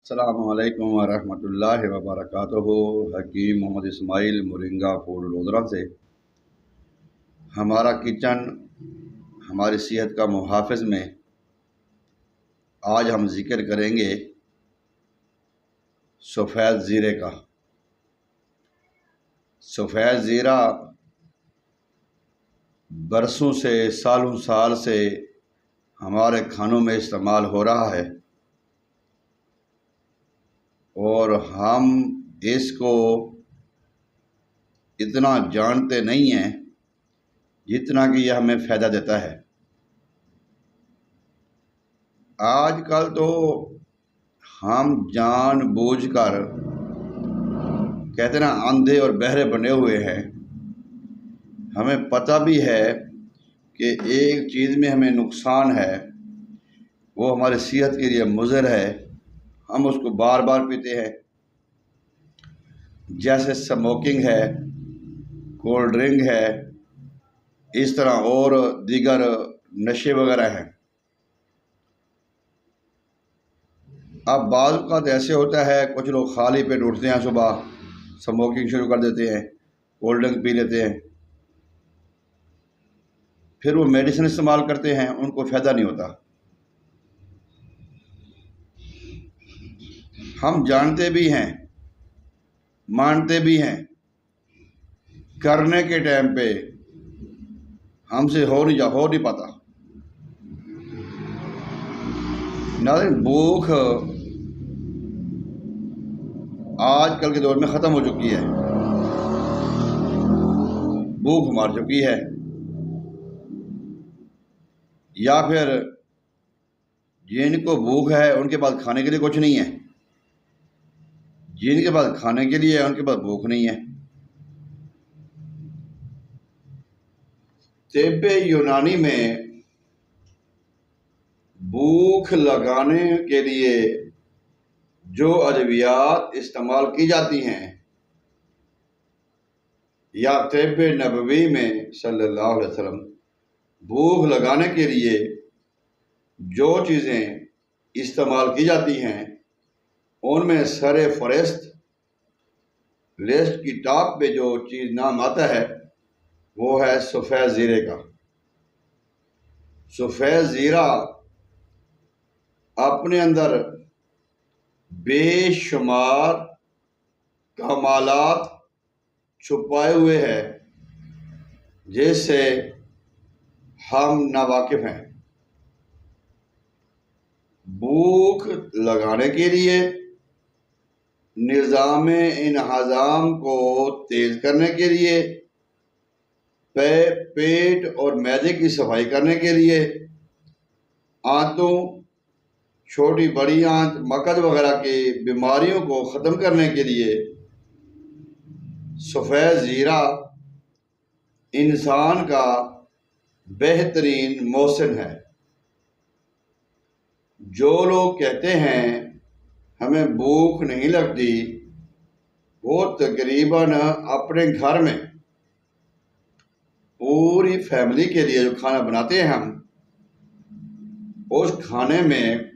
अस्सलामुअलैकुम वरहमतुल्लाहि वबरकातुहू। हकीम Mohammad Ismail moringa food lodhra से। हमारा किचन हमारी सेहत का मुहाफ़िज़ में आज हम जिक्र करेंगे सफ़ेद ज़ीरे का। सफ़ेद ज़ीरा बरसों से सालों साल से हमारे खानों में इस्तेमाल हो रहा है और हम इसको इतना जानते नहीं हैं जितना कि यह हमें फ़ायदा देता है। आजकल तो हम जानबूझकर कहते ना अंधे और बहरे बने हुए हैं। हमें पता भी है कि एक चीज़ में हमें नुकसान है, वो हमारी सेहत के लिए मुज़र है, हम उसको बार बार पीते हैं। जैसे स्मोकिंग है, कोल्ड ड्रिंक है, इस तरह और दीगर नशे वगैरह हैं। अब बाज़ औक़ात ऐसे होता है, कुछ लोग खाली पेट उठते हैं, सुबह स्मोकिंग शुरू कर देते हैं, कोल्ड ड्रिंक पी लेते हैं, फिर वो मेडिसिन इस्तेमाल करते हैं, उनको फ़ायदा नहीं होता। हम जानते भी हैं, मानते भी हैं, करने के टाइम पे हमसे हो नहीं पाता। नाज़रीन, भूख आजकल के दौर में ख़त्म हो चुकी है। भूख मार चुकी है, या फिर जिनको भूख है उनके पास खाने के लिए कुछ नहीं है, जिनके पास खाने के लिए है उनके पास भूख नहीं है। तिब्ब यूनानी में भूख लगाने के लिए जो अद्वियात इस्तेमाल की जाती हैं, या तिब्ब नबवी में सल्लल्लाहु अलैहि वसल्लम भूख लगाने के लिए जो चीज़ें इस्तेमाल की जाती हैं, उनमें सरे फहरिस्त लिस्ट की टॉप पे जो चीज़ नाम आता है वो है सफ़ेद ज़ीरे का। सफ़ेद ज़ीरा अपने अंदर बेशुमार कमालात छुपाए हुए है जिससे हम नावाकिफ़ हैं। भूख लगाने के लिए, निज़ाम इन्हज़ाम को तेज़ करने के लिए, पेट और मैदे की सफाई करने के लिए, आंतों, छोटी बड़ी आंत, मकद वगैरह की बीमारियों को ख़त्म करने के लिए सफ़ेद ज़ीरा इंसान का बेहतरीन मौसन है। जो लोग कहते हैं हमें भूख नहीं लगती, वो तकरीबन अपने घर में पूरी फैमिली के लिए जो खाना बनाते हैं हम, उस खाने में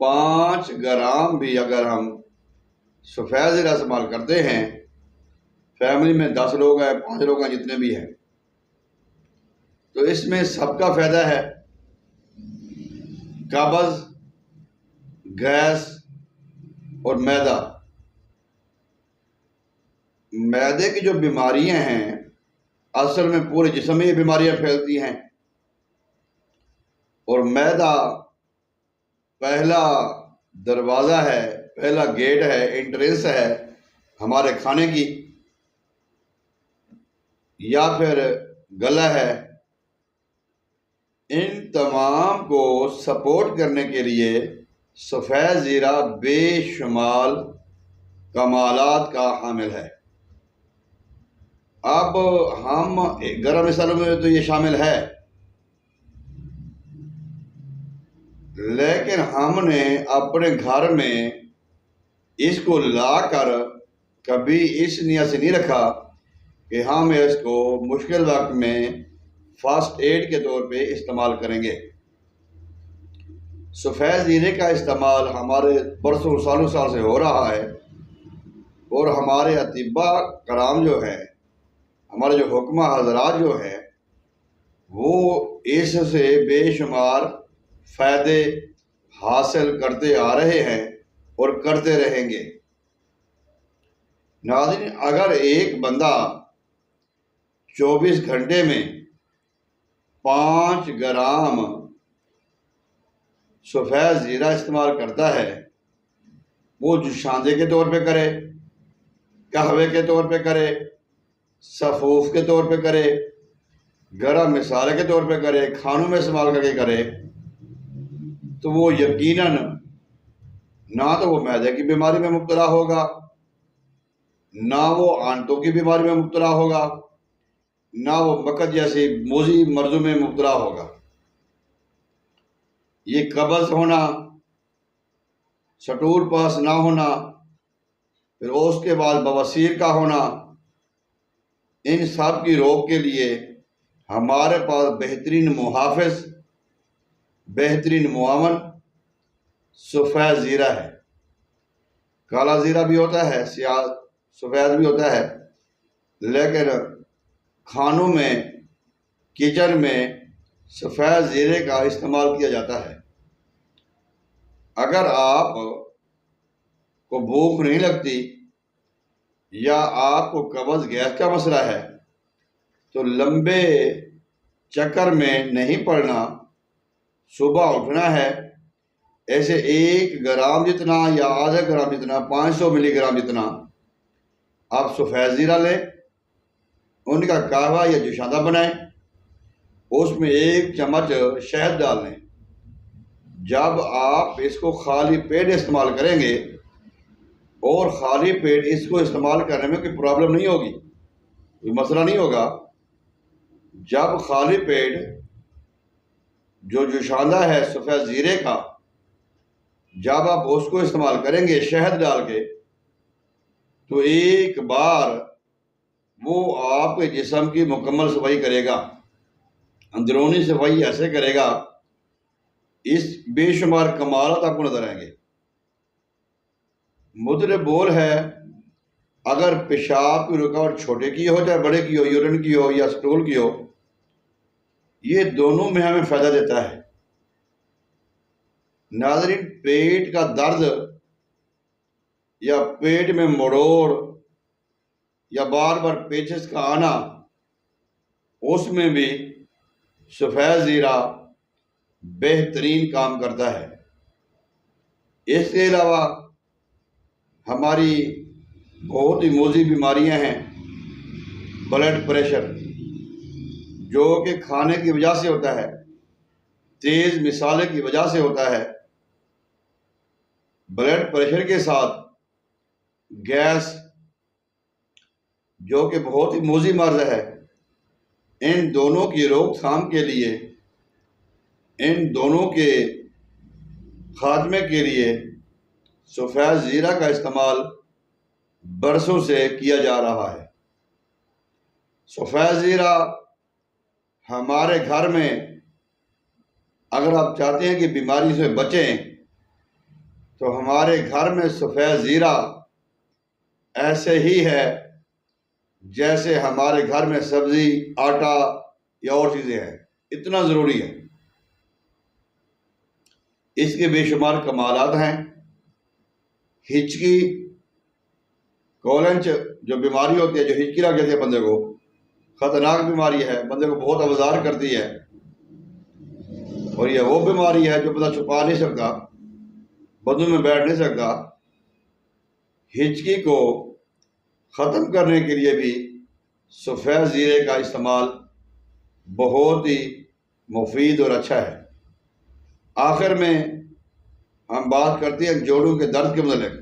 5 ग्राम भी अगर हम सफ़ेद ज़ीरा इस्तेमाल करते हैं, फैमिली में 10 लोग हैं, 5 लोग हैं, जितने भी हैं, तो इसमें सबका फ़ायदा है। कब्ज़, गैस और मैदे की जो बीमारियां हैं, असल में पूरे जिस्म में ये बीमारियां फैलती हैं और मैदा पहला दरवाज़ा है, पहला गेट है, एंट्रेंस है हमारे खाने की, या फिर गला है। इन तमाम को सपोर्ट करने के लिए सफ़ेद ज़ीरा बेशुमार कमालात का हामिल है। अब हम गरम मसालों में तो ये शामिल है, लेकिन हमने अपने घर में इसको लाकर कभी इस नियत से नहीं रखा कि हम इसको मुश्किल वक्त में फर्स्ट एड के तौर पे इस्तेमाल करेंगे। सफ़ेद ज़ीरे का इस्तेमाल हमारे बरसों सालों साल से हो रहा है, और हमारे अतिबा कराम जो है, हमारे जो हुक्मा हजरात जो है, वो इससे बेशुमार फ़ायदे हासिल करते आ रहे हैं और करते रहेंगे। नाज़रीन, अगर एक बंदा 24 घंटे में 5 ग्राम सफ़ेद ज़ीरा इस्तेमाल करता है, वो जुशांदे के तौर पे करे, कहवे के तौर पे करे, सफ़ूफ के तौर पे करे, गरम मिसाले के तौर पे करे, खानों में इस्तेमाल करके करे, तो वो यकीनन ना तो वो मैदे की बीमारी में मुब्तला होगा, ना वो आंतों की बीमारी में मुब्तला होगा, ना वो मकद जैसी मोजी मर्जों में मुब्तला होगा। ये कब्ज़ होना, स्टूल पास ना होना, फिर उसके बाद बवासीर का होना, इन सब की रोक के लिए हमारे पास बेहतरीन मुहाफ़िज़, बेहतरीन मुआवन सफ़ेद ज़ीरा है। काला ज़ीरा भी होता है, सियाह सफ़ेद भी होता है, लेकिन खानों में, किचन में सफ़ेद ज़ीरे का इस्तेमाल किया जाता है। अगर आप को भूख नहीं लगती या आपको कब्ज़ गैस का मसला है, तो लंबे चक्कर में नहीं पड़ना, सुबह उठना है, ऐसे 1 ग्राम जितना या आधा ग्राम जितना, 500 मिलीग्राम जितना आप सफ़ेद ज़ीरा लें, उनका कहवा या जुशांदा बनाएं, उसमें 1 चम्मच शहद डाल लें। जब आप इसको खाली पेट इस्तेमाल करेंगे, और खाली पेट इसको इस्तेमाल करने में कोई प्रॉब्लम नहीं होगी, कोई मसला नहीं होगा। जब खाली पेट जो जुशांदा है सफ़ेद ज़ीरे का, जब आप उसको इस्तेमाल करेंगे शहद डाल के, तो एक बार वो आपके जिस्म की मुकम्मल सफाई करेगा, अंदरूनी सफाई ऐसे करेगा, इस बेशुमार कमाल आपको नजर आएंगे। मुद्र बोल है, अगर पेशाब की रुकावट छोटे की हो चाहे बड़े की हो, यूरिन की हो या स्टूल की हो, ये दोनों में हमें फ़ायदा देता है। नाज़रीन, पेट का दर्द या पेट में मरोड़ या बार बार पेचिश का आना, उसमें भी सफ़ेद ज़ीरा बेहतरीन काम करता है। इसके अलावा हमारी बहुत ही मोजी बीमारियां हैं। ब्लड प्रेशर, जो कि खाने की वजह से होता है, तेज़ मिसाले की वजह से होता है। ब्लड प्रेशर के साथ गैस, जो कि बहुत ही मोजी मर्ज है, इन दोनों की रोकथाम के लिए, इन दोनों के खात्मे के लिए सफ़ेद ज़ीरा का इस्तेमाल बरसों से किया जा रहा है। सफ़ेद ज़ीरा हमारे घर में, अगर आप चाहते हैं कि बीमारी से बचें, तो हमारे घर में सफ़ेद ज़ीरा ऐसे ही है जैसे हमारे घर में सब्ज़ी, आटा या और चीज़ें हैं। इतना ज़रूरी है। इसके बेशुमार कमालात हैं। हिचकी, कोलेंच जो बीमारी होती है, जो हिचकी लग जाती है बंदे को, ख़तरनाक बीमारी है, बंदे को बहुत अवजार करती है, और यह वो बीमारी है जो बंदा छुपा नहीं सकता, बंदों में बैठ नहीं सकता। हिचकी को ख़त्म करने के लिए भी सफ़ेद ज़ीरे का इस्तेमाल बहुत ही मुफीद और अच्छा है। आखिर में हम बात करते हैं जोड़ों के दर्द के मतलब।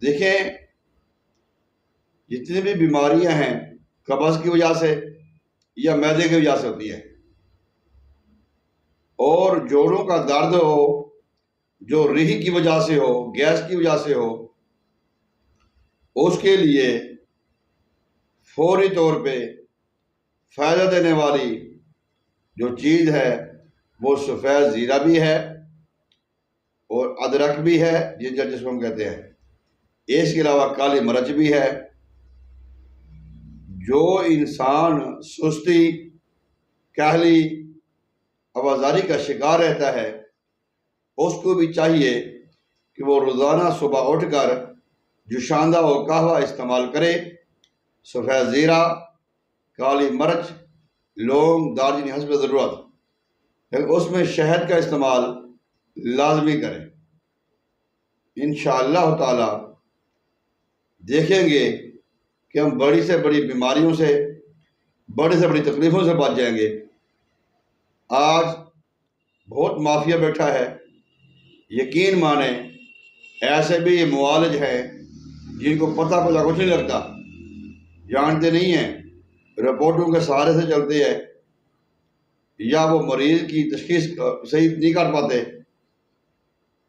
देखें, जितनी भी बीमारियां हैं कब्ज़ की वजह से या मैदे की वजह से होती है, और जोड़ों का दर्द हो जो रीह की वजह से हो, गैस की वजह से हो, उसके लिए फौरी तौर पे फ़ायदा देने वाली जो चीज़ है वो सफ़ेद ज़ीरा भी है और अदरक भी है, जिसको हम कहते हैं। इसके अलावा काली मिर्च भी है। जो इंसान सुस्ती, कहली, आवाजारी का शिकार रहता है, उसको भी चाहिए कि वो रोज़ाना सुबह उठकर जुशांदा और कहवा इस्तेमाल करे। सफ़ेद ज़ीरा, काली मिर्च, लौंग, दालचीनी हस्ब ज़रूरत, लेकिन उसमें शहद का इस्तेमाल लाजमी करें। इंशाअल्लाह ताला देखेंगे कि हम बड़ी से बड़ी बीमारियों से, बड़ी से बड़ी तकलीफ़ों से बच जाएंगे। आज बहुत माफिया बैठा है, यकीन माने ऐसे भी ये मुआलिज हैं जिनको पता कुछ नहीं लगता, जानते नहीं हैं, रिपोर्टों के सहारे से चलते हैं, या वो मरीज की तशखीस सही नहीं कर पाते,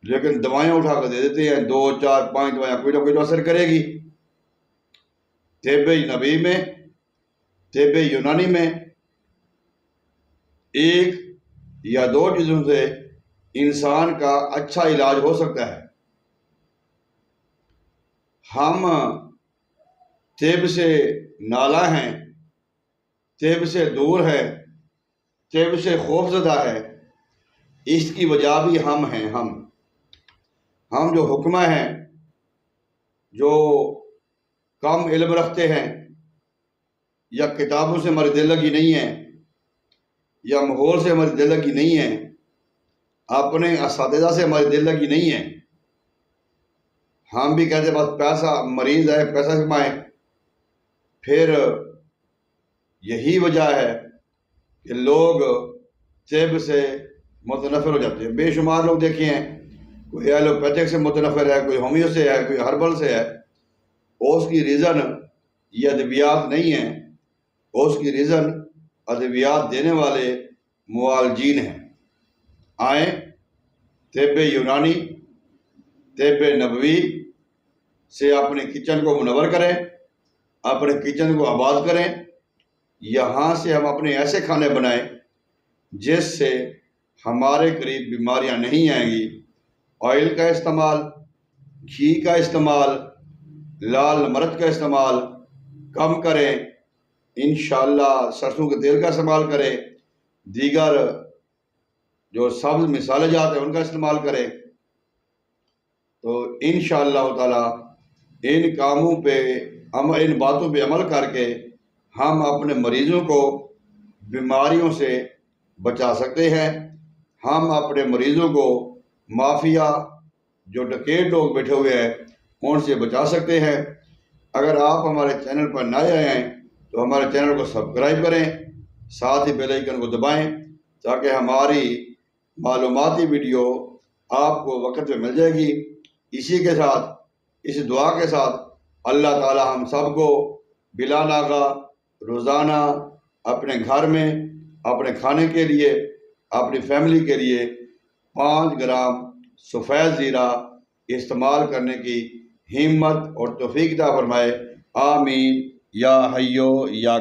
लेकिन दवाएं उठा कर दे देते हैं। 2, 4, 5 दवाएं कोई ना कोई तो असर करेगी। तिब्बे नबी में, तिब्बे यूनानी में एक या 2 चीज़ों से इंसान का अच्छा इलाज हो सकता है। हम तिब से नाला हैं, तिब से दूर है, तिब से खौफजदा है। इसकी वजह भी हम हैं। हम जो हुक्मा हैं, जो कम इल्म रखते हैं, या किताबों से हमारी दिल लगी नहीं है, या माहौल से हमारी दिल लगी नहीं है, अपने असातिज़ा से हमारी दिल लगी नहीं है, हम भी कहते बस पैसा, मरीज है पैसा कमाए। फिर यही वजह है कि लोग तिब से मुतनफ़िर हो जाते हैं। बेशुमार लोग देखे हैं, कोई एलोपैथिक से मुतनफ़िर है, कोई होम्यो से है, कोई हर्बल से है। उसकी रीज़न ये अद्वियात नहीं है, उसकी रीज़न अद्वियात देने वाले मुआलजीन हैं। आए तिब यूनानी, तिब नबवी से अपने किचन को मुनव्वर करें, अपने किचन को आबाद करें। यहाँ से हम अपने ऐसे खाने बनाएं जिससे हमारे करीब बीमारियाँ नहीं आएंगी। ऑयल का इस्तेमाल, घी का इस्तेमाल, लाल मिर्च का इस्तेमाल कम करें। इंशाअल्लाह सरसों के तेल का इस्तेमाल करें। दीगर जो सब्ज़ मिसाले जाते हैं उनका इस्तेमाल करें। तो इंशाअल्लाह ताला इन कामों पे, इन बातों पे अमल करके हम अपने मरीज़ों को बीमारियों से बचा सकते हैं। हम अपने मरीज़ों को माफिया, जो डकैत लोग बैठे हुए हैं, उनसे बचा सकते हैं। अगर आप हमारे चैनल पर नए आए हैं तो हमारे चैनल को सब्सक्राइब करें, साथ ही बेल आइकन को दबाएं, ताकि हमारी मालूमाती वीडियो आपको वक्त पे मिल जाएगी। इसी के साथ, इस दुआ के साथ, अल्लाह ताला हम सबको बिला नागा रोज़ाना अपने घर में अपने खाने के लिए, अपनी फैमिली के लिए 5 ग्राम सफ़ेद ज़ीरा इस्तेमाल करने की हिम्मत और तौफीक अता फरमाए। आमीन या हय्यो या